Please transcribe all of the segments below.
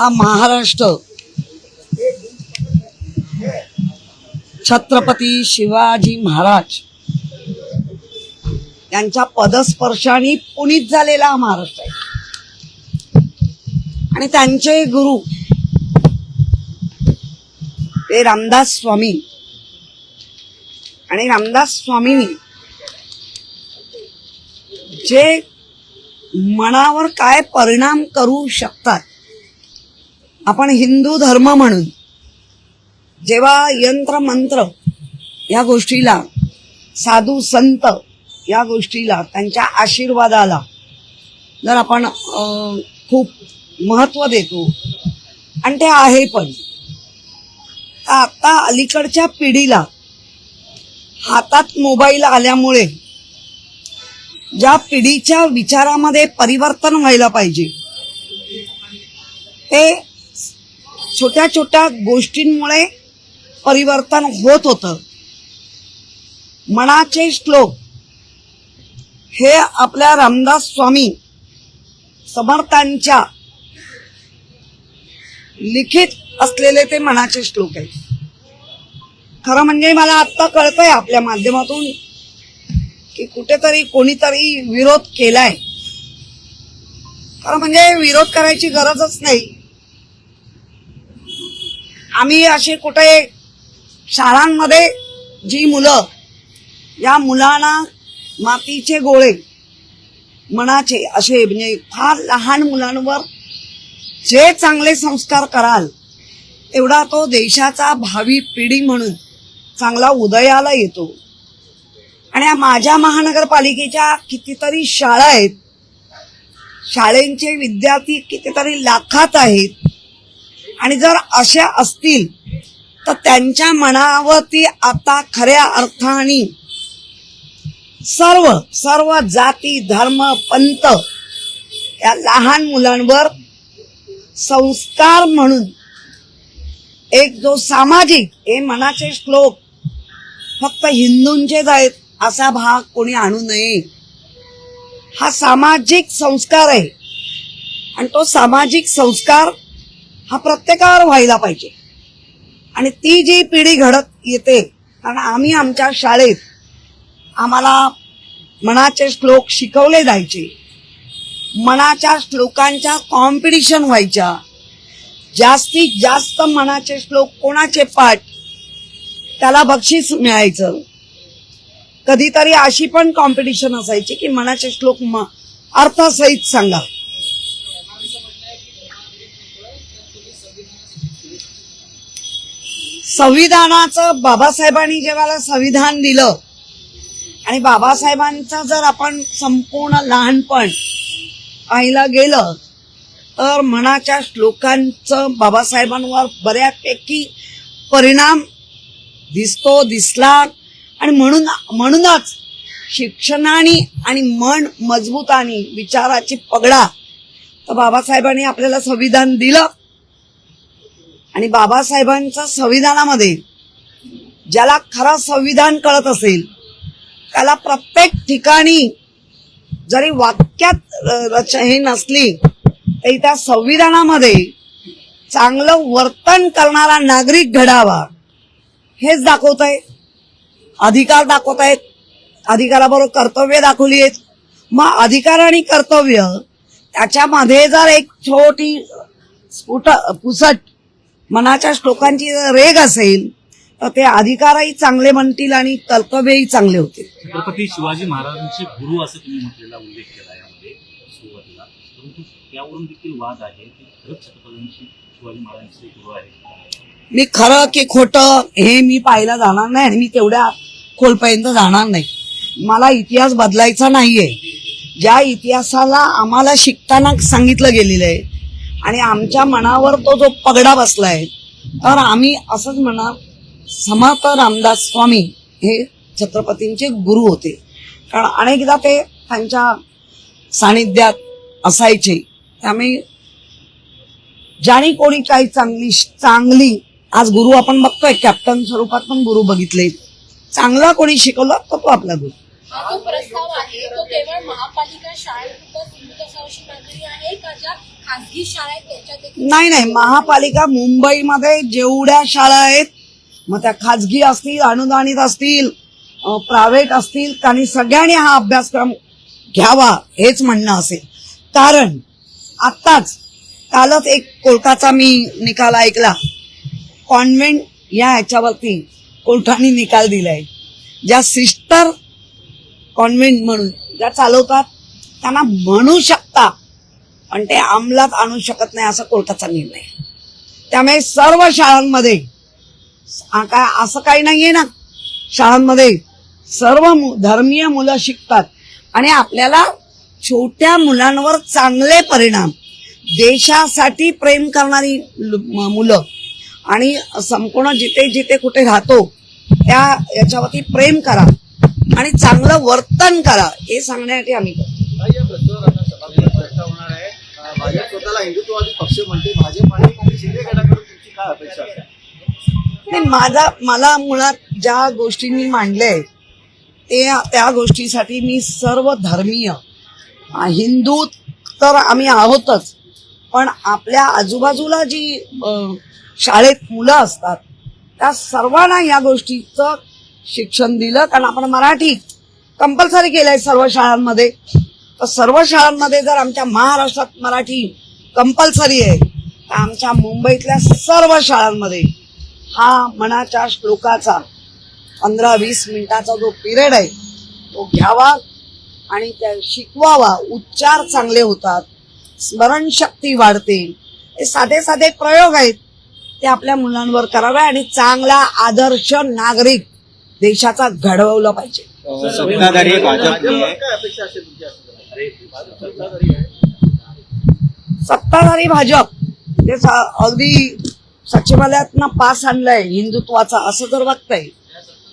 हा महाराष्ट्र छत्रपती शिवाजी महाराज यांच्या पदस्पर्शाने पुनीत झालेला हा महाराष्ट्र आहे. आणि त्यांचे गुरु ते रामदास स्वामी, आणि रामदास स्वामींनी जे मनावर काय परिणाम करू शकतात, आपण हिंदू धर्म म्हणून जेव्हा यंत्र मंत्र या गोष्टीला, साधू संत या गोष्टीला, त्यांच्या आशीर्वादाला जर आपण खूप महत्व देतो, आणि ते आहे पण, आता अलीकडच्या पिढीला हातात मोबाईल आल्यामुळे ज्या पिढीच्या विचारामध्ये परिवर्तन व्हायला पाहिजे ते छोट्या छोट्या गोष्टींमुळे परिवर्तन होत होतं. मनाचे श्लोक हे आपल्या रामदास स्वामी समर्थांच्या लिखित असलेले ते मनाचे श्लोक आहेत. खरं म्हणजे मला आत्ता कळतंय आपल्या माध्यमातून की कुठेतरी कोणीतरी विरोध केलाय. खरं म्हणजे विरोध करायची गरजच नाही. आम्ही असे कुठे शाळांमध्ये जी मुलं, या मुलांना मातीचे गोळे मनाचे असे, म्हणजे फार लहान मुलांवर जे चांगले संस्कार कराल तेवढा तो देशाचा भावी पिढी म्हणून चांगला उदयाला येतो. आणि माझ्या महानगरपालिकेच्या कितीतरी शाळा आहेत, शाळेंचे विद्यार्थी कितीतरी लाखात आहेत, आणि जर अशा असतील तर त्यांच्या मनावरती आता खऱ्या अर्थाने सर्व जाती धर्म पंथ या लहान मुलांवर संस्कार म्हणून एक जो सामाजिक, हे मनाचे श्लोक फक्त हिंदूंचेच आहेत असा भाग कोणी आणू नये. हा सामाजिक संस्कार आहे, आणि तो सामाजिक संस्कार हा प्रत्येकावर व्हायला पाहिजे. आणि ती जी पिढी घडत येते, कारण आम्ही आमच्या शाळेत आम्हाला मनाचे श्लोक शिकवले जायचे, मनाच्या श्लोकांच्या कॉम्पिटिशन व्हायच्या, जास्तीत जास्त मनाचे श्लोक कोणाचे पाठ त्याला बक्षीस मिळायचं. कधीतरी अशी पण कॉम्पिटिशन असायची की मनाचे श्लोक अर्थसहित सांगा. संविधानाचं बाबासाहेबांनी जेव्हा संविधान दिलं, आणि बाबासाहेबांचं जर आपण संपूर्ण लहानपण पाहिलं गेलं तर मनाच्या श्लोकांचं बाबासाहेबांवर बऱ्यापैकी परिणाम दिसला. आणि म्हणूनच शिक्षणाने आणि मन मजबूतानी विचाराची पगडा तर बाबासाहेबांनी आपल्याला संविधान दिलं. आणि बाबासाहेबांच्या संविधानामध्ये ज्याला खरं संविधान कळत असेल त्याला प्रत्येक ठिकाणी जरी वाक्यात हे नसली तरी त्या संविधानामध्ये चांगलं वर्तन करणारा नागरिक घडावा हेच दाखवत आहे. अधिकार दाखवत आहेत, अधिकाराबरोबर कर्तव्य दाखवली आहेत. मग अधिकार आणि कर्तव्य त्याच्यामध्ये जर एक छोटी पुसट मनाच्या श्लोकांची रेग असेल तर ते अधिकारही चांगले बनतील आणि कर्तव्यही चांगले होतील. छत्रपती शिवाजी महाराजांचे गुरु असं तुम्ही म्हटलेला उल्लेख केला यामध्ये सुरुवातीला, परंतु त्यावरून देखील वाद आहे की खरंच छत्रपती शिवाजी महाराजांचे गुरु आहे. मी खरं की खोटं हे मी पाहायला जाणार नाही, आणि मी तेवढ्या खोलपर्यंत जाणार नाही. मला इतिहास बदलायचा नाहीये. ज्या इतिहासाला आम्हाला शिकताना सांगितलं गेलेलं आहे आणि आमच्या मनावर तो जो पगडा बसलाय, तर आम्ही असंच म्हणा, समर्थ रामदास स्वामी हे छत्रपतींचे गुरु होते. कारण अनेकदा ते त्यांच्या सानिध्यात असायचे. त्यामुळे ज्याने कोणी काही चांगली आज गुरु आपण बघतोय, कॅप्टन स्वरूपात पण गुरु बघितले. चांगला कोणी शिकवला तर तो आपला गुरु. हा जो प्रस्ताव आहे तो केवळ महापालिका शाळेपुरता सीमित असावी अशी मागणी आहे का ज्या खासगी शाळा आहेत त्यांच्या देखील? नाही, महापालिका मुंबईमध्ये जेवढ्या शाळा आहेत, मग त्या खाजगी असतील, अनुदानित असतील, प्रायव्हेट असतील, त्यांनी सगळ्यांनी हा अभ्यासक्रम घ्यावा हेच म्हणणं असेल. कारण कालच एक कोर्टाचा मी निकाल ऐकला. कॉन्व्हेंट या ह्याच्यावरती कोर्टाने निकाल दिलाय. ज्या सिस्टर कॉन्व्हेंट म्हणून ज्या चालवतात त्यांना म्हणू शकता, पण ते अंमलात आणू शकत नाही, असा कोर्टाचा निर्णय. त्यामुळे सर्व शाळांमध्ये काय असं काही नाहीये ना, शाळांमध्ये सर्व धर्मीय मुलं शिकतात आणि आपल्याला छोट्या मुलांवर चांगले परिणाम, देशासाठी प्रेम करणारी मुलं आणि संपूर्ण जिथे जिथे कुठे राहतो त्या याच्यावरती प्रेम करा आणि चांगलं वर्तन करा हे सांगण्यासाठी आम्ही करतो. या प्रश्नावर आता सभागृहात चर्चा होणार आहे. भाजप स्वतःला हिंदुत्ववादी पक्ष म्हणते. भाजप आणि शिंदे गटाकडून तुमची काय अपेक्षा आहे? मला मुळात ज्या गोष्टी मी मांडल्या त्या गोष्टीसाठी मी सर्व धर्मीय, हिंदू तर आम्ही आहोतच, पण आपल्या आजूबाजूला जी शाळेत मुलं असतात त्या सर्वांना या गोष्टीचं शिक्षण दिलं. कारण आपण मराठी कंपल्सरी केलंय सर्व शाळांमध्ये, तर सर्व शाळांमध्ये जर आमच्या महाराष्ट्रात मराठी कंपल्सरी आहे, तर आमच्या मुंबईतल्या सर्व शाळांमध्ये हा मनाच्या श्लोकाचा 15-20 मिनिटाचा जो पिरियड आहे तो घ्यावा आणि त्या शिकवावा. उच्चार चांगले होतात, स्मरणशक्ती वाढते. हे साधे साधे प्रयोग आहेत, ते आपल्या मुलांवर करावे आणि चांगला आदर्श नागरिक देशाचा घडवला पाहिजे. सत्ताधारी भाजपने काय अपेक्षा असेल तुमच्या? सत्ताधारी भाजप ते अगदी सचिवालयातनं पास आणलंय हिंदुत्वाचा असं जर बघताय,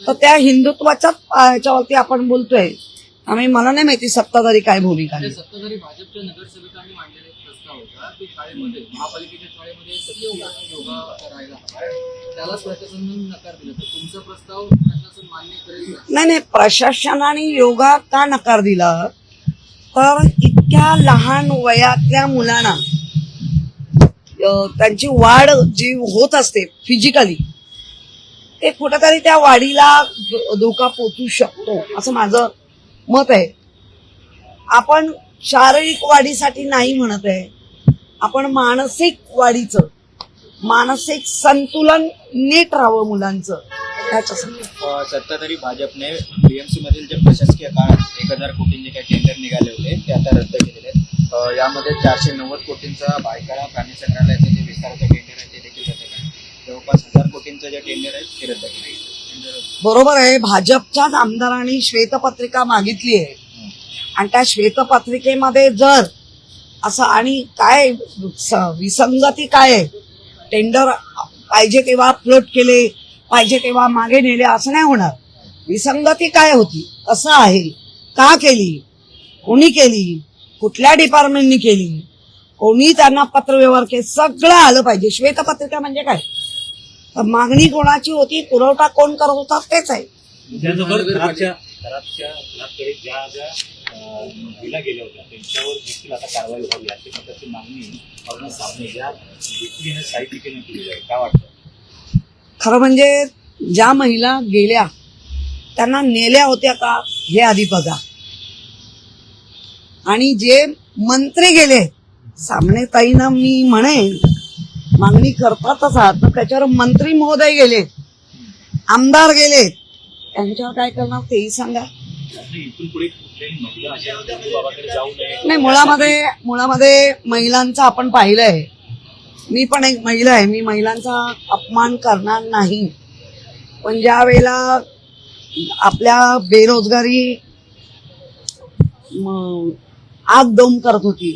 तर त्या हिंदुत्वाच्याच ह्याच्यावरती आपण बोलतोय. मला नाही माहिती सत्ताधारी काय भूमिका आहे. सत्ताधारी भाजपच्या नगरसेवकांनी मांडलेला एक प्रस्ताव होता की शाळेमध्ये, महापालिकेच्या शाळेमध्ये सत्य योगा करायला हवा, त्याला प्रशासनाने नकार दिला. तर तुमचा प्रस्ताव प्रशासन मान्य करेल का? नाही, प्रशासनाने योगा का नकार दिला, तर इतक्या लहान वयातल्या मुलांना त्यांची वाढ जी होत असते फिजिकली, ते कुठेतरी त्या वाढीला धोका पोचू शकतो असं माझं मत आहे. आपण शारीरिक वाढीसाठी नाही म्हणत आहे, आपण मानसिक वाढीचं, मानसिक संतुलन नीट राहावं मुलांचं त्याच्यासाठी. सत्ताधारी भाजपने बीएमसी मधील जे प्रशासकीय काळात 1000 कोटींचे काही टेंडर निघाले होते ते आता रद्द केलेले आहेत. यामध्ये 490 कोटींचा भायखळा प्राणी संग्रहालयाचे जे विस्ताराचं टेंडर आहे ते देखील रद्द केलं. जवळपास 1000 कोटींचं जे टेंडर आहे ते रद्द केले. बरोबर आहे. भाजपच्याच आमदारांनी श्वेतपत्रिका मागितली आहे आणि त्या श्वेतपत्रिकेमध्ये जर असं आणि काय विसंगती काय आहे, टेंडर पाहिजे तेव्हा फ्लोट केले, पाहिजे तेव्हा मागे नेले असं नाही होणार. विसंगती काय होती, कसं आहे, का केली, कोणी केली, कुठल्या डिपार्टमेंटनी केली, कोणी त्यांना पत्रव्यवहार केले, सगळं आलं पाहिजे. श्वेतपत्रिका म्हणजे काय, तर मागणी कोणाची होती, पुरवठा कोण करत होता तेच आहे. त्याचबरोबर घराकडे ज्या दिल्या गेल्या होत्या त्यांच्यावर देखील आता कारवाई व्हावी अशी प्रकारची मागणी अरुणा साबणे या व्यक्तीने साहित्यिकेने केली आहे. काय वाटतं? खरं म्हणजे ज्या महिला गेल्या त्यांना नेल्या होत्या का हे आधी बघा. आणि जे मंत्री गेले, सामने ताईंना मी म्हणेन मागणी करतातच आहात, तर त्याच्यावर मंत्री महोदय गेले, आमदार गेले, त्यांच्यावर काय करणार तेही सांगा. इथून पुढे कुठल्याही महिला अशा बाबाकडे जाऊ नये. नाही, मुळामध्ये महिलांचं आपण पाहिलंय. मी पण एक महिला आहे, मी महिलांचा अपमान करणार नाही, पण ज्या वेळेला आपल्या बेरोजगारी आगडोम करत होती,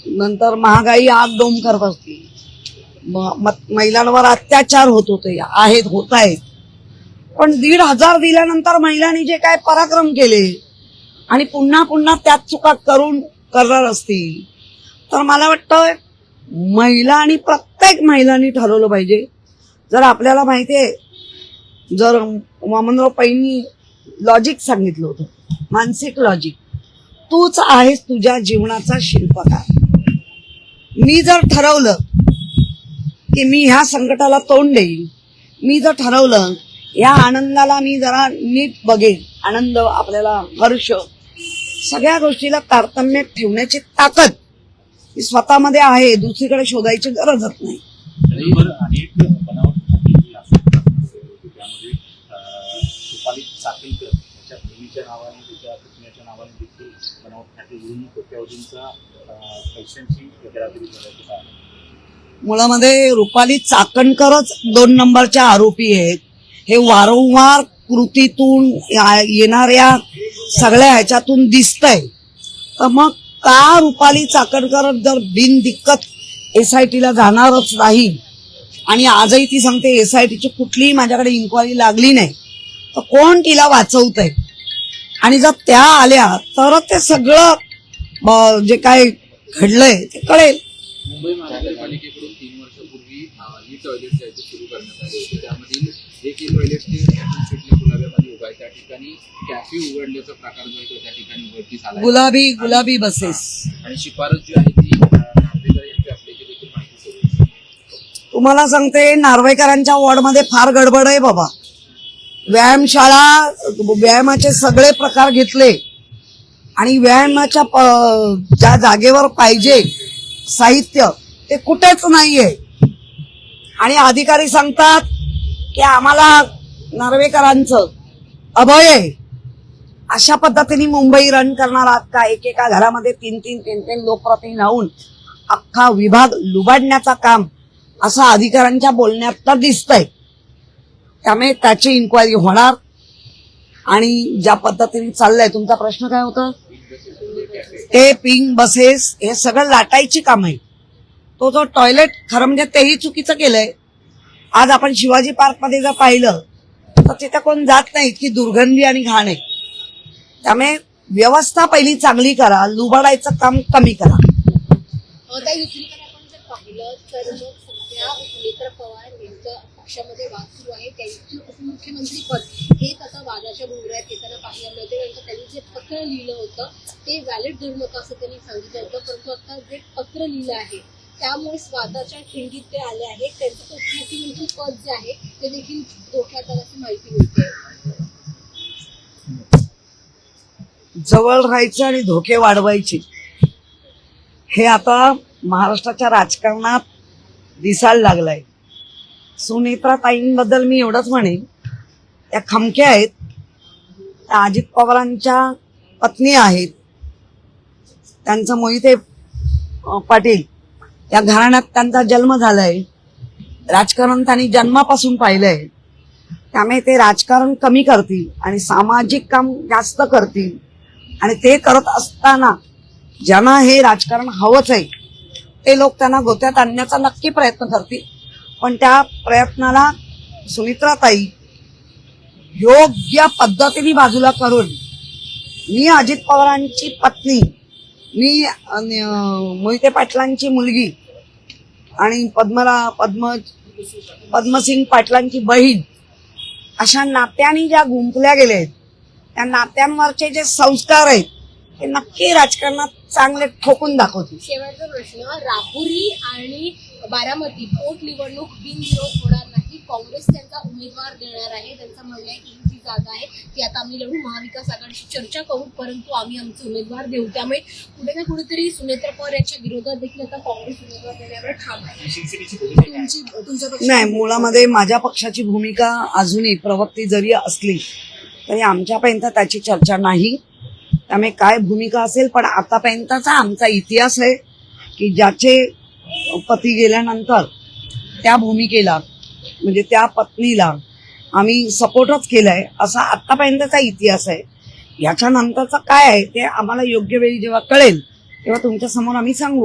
नंतर महागाई आगडोम करत होती, महिलांवर अत्याचार होत होते, होत आहेत, पण 1,500 दिल्यानंतर महिलांनी जे काय पराक्रम केले आणि पुन्हा पुन्हा त्याच चुका करणार असतील, तर मला वाटतं महिला आणि प्रत्येक महिलांनी ठरवलं पाहिजे. जर आपल्याला माहितीये, जर वामनराव पैंनी लॉजिक सांगितलं होतं, मानसिक लॉजिक. तूच आहेस तुझ्या जीवनाचा शिल्पकार. मी जर ठरवलं की मी ह्या संकटाला तोंड देईल, मी जर ठरवलं या आनंदाला मी जरा नीट बघेन, आनंद आपल्याला हर्ष सगळ्या गोष्टीला तारतम्यात ठेवण्याची ताकद ही स्वतःमध्ये आहे, दुसरीकडे शोधायची गरजच नाही. त्याचबरोबर अनेक बनावट खाती असतात त्यामध्ये रुपाली चाकणकर त्याच्या बहिणीच्या नावाने तिच्या पुतण्याच्या नावाने देखील बनावट खाती उघडून कोट्यावधींचा पैशांची हेराफेरी झाल्याचं कारण. मुळामध्ये रुपाली चाकणकरच 2 नंबरच्या आरोपी आहेत. हे वारंवार कृतीतून येणाऱ्या सगळ्या ह्याच्यातून दिसतंय. तर मग का रुपाली चाकणकर जर बिनदिक्कत SIT ला जाणारच नाही आणि आजही ती सांगते SIT ची कुठलीही माझ्याकडे इन्क्वायरी लागली नाही, तर कोण तिला वाचवतंय? आणि जर त्या आल्या तर ते सगळं जे काय घडलंय ते कळेल. मुंबई महानगरपालिकेकडून 3 वर्षापूर्वी ई टॉयलेट जे सुरू करण्यात आले होते. त्यामधील एक ई टॉयलेट ते स्ट्रीटला गुलाब्यामध्ये उभा आहे. त्या ठिकाणी कॅफे उघडण्याचा प्रकार जो आहे तो त्या ठिकाणी वरती झाला आहे. गुलाबी बसेस. आणि शिफारस जी आहे ती नार्वेकर यांची असल्याची देखील माहिती सुरू आहे. तुम्हाला सांगते नार्वेकरांच्या वॉर्डमध्ये फार गडबड आहे बाबा. व्यायामशाळा, व्यायामाचे सगळे प्रकार घेतले आणि व्यायामाच्या ज्या जागेवर पाहिजे साहित्य ते कुठेच नाहीये. आणि अधिकारी सांगतात की आम्हाला नार्वेकरांचं अभय आहे. अशा पद्धतीने मुंबई रन करणार आहात का? एकेका घरामध्ये 3 लोकप्रतिनिधी लावून अख्खा विभाग लुबाडण्याचा काम असं अधिकाऱ्यांच्या बोलण्यात तर दिसतंय. त्यामुळे त्याची इन्क्वायरी होणार. आणि ज्या पद्धतीने चाललंय, तुमचा प्रश्न काय होता? ते पिंक बसेस हे सगळं लाटायची काम आहे. तो जो टॉयलेट खरं म्हणजे तेही चुकीचं केलंय. आज आपण शिवाजी पार्क मध्ये जर पाहिलं तर तिथे कोण जात नाही, इतकी दुर्गंधी आणि घाण आहे. त्यामुळे व्यवस्था पहिली चांगली करा, लुबाडायचं काम कमी करा. ताई, दुसरीकडे आपण जर पाहिलं तर मग सध्या सुनेत्रा पवार यांच्या पक्षामध्ये वाद सुरू आहे. त्यांची उपमुख्यमंत्री पद हे आता वादाच्या भोवऱ्यात येताना पाहायला मिळते. कारण त्यांनी जे पत्र लिहिलं होतं ते व्हॅलिड धरू नका असं त्यांनी सांगितलं होतं, परंतु आता जे पत्र लिहिलं आहे त्यामुळे वादाच्या खिंडीत ते आले आहेत. त्यांचं उपमुख्यमंत्री पद जे आहे ते देखील धोक्यात आल्याची माहिती मिळते. जवळ राहायचं आणि धोके वाढवायचे हे आता महाराष्ट्राच्या राजकारणात दिसायला लागलंय. सुनेत्रा ताईंबद्दल मी एवढंच म्हणेन, त्या खमक्या आहेत, त्या अजित पवारांच्या पत्नी आहेत. त्यांचं मोहिते पाटील या घराण्यात त्यांचा जन्म झालाय. राजकारण त्यांनी जन्मापासून पाहिलंय. त्यामुळे ते राजकारण कमी करतील आणि सामाजिक काम जास्त करतील. आणि ते करत असताना ज्यांना हे राजकारण हवंच आहे ते लोक त्यांना गोत्यात आणण्याचा नक्की प्रयत्न करतील. पण त्या प्रयत्नाला सुमित्राताई योग्य पद्धतीने बाजूला करून, मी अजित पवारांची पत्नी, मी मोहिते पाटलांची मुलगी आणि पद्मसिंग पाटलांची बहीण, अशा नात्यांनी ज्या गुंफल्या गेल्या आहेत त्या नात्यांवरचे जे संस्कार आहेत ते नक्की राजकारणात चांगले ठोकून दाखवतील. शेवटचा प्रश्न, राहुरी आणि बारामती पोटनिवडणूक बिनविरोध होणार नाही. काँग्रेस त्यांचा उमेदवार देणार आहे. त्यांचं म्हणणं आहे की ही जी जागा आहे ती आता आम्ही लढू, महाविकास आघाडीशी चर्चा करू, परंतु आम्ही आमचे उमेदवार देऊ. त्यामुळे कुठे ना कुठेतरी सुनेत्रा पवार यांच्या विरोधात देखील आता काँग्रेस उमेदवार देण्यावर ठाम आहे. शिवसेनेची भूमिका काय? नाही, मुळामध्ये माझ्या पक्षाची भूमिका अजूनही प्रवक्ती जरी असली तरी आमच्यापर्यंत त्याची चर्चा नाही. त्यामुळे काय भूमिका असेल, पण आतापर्यंतचा आमचा इतिहास आहे की ज्याचे पती गेल्यानंतर त्या भूमिकेला म्हणजे त्या पत्नीला आम्ही सपोर्टच केलाय, असा आतापर्यंतचा इतिहास आहे. याच्यानंतरचं काय आहे ते आम्हाला योग्य वेळी जेव्हा कळेल तेव्हा तुमच्या समोर आम्ही सांगू.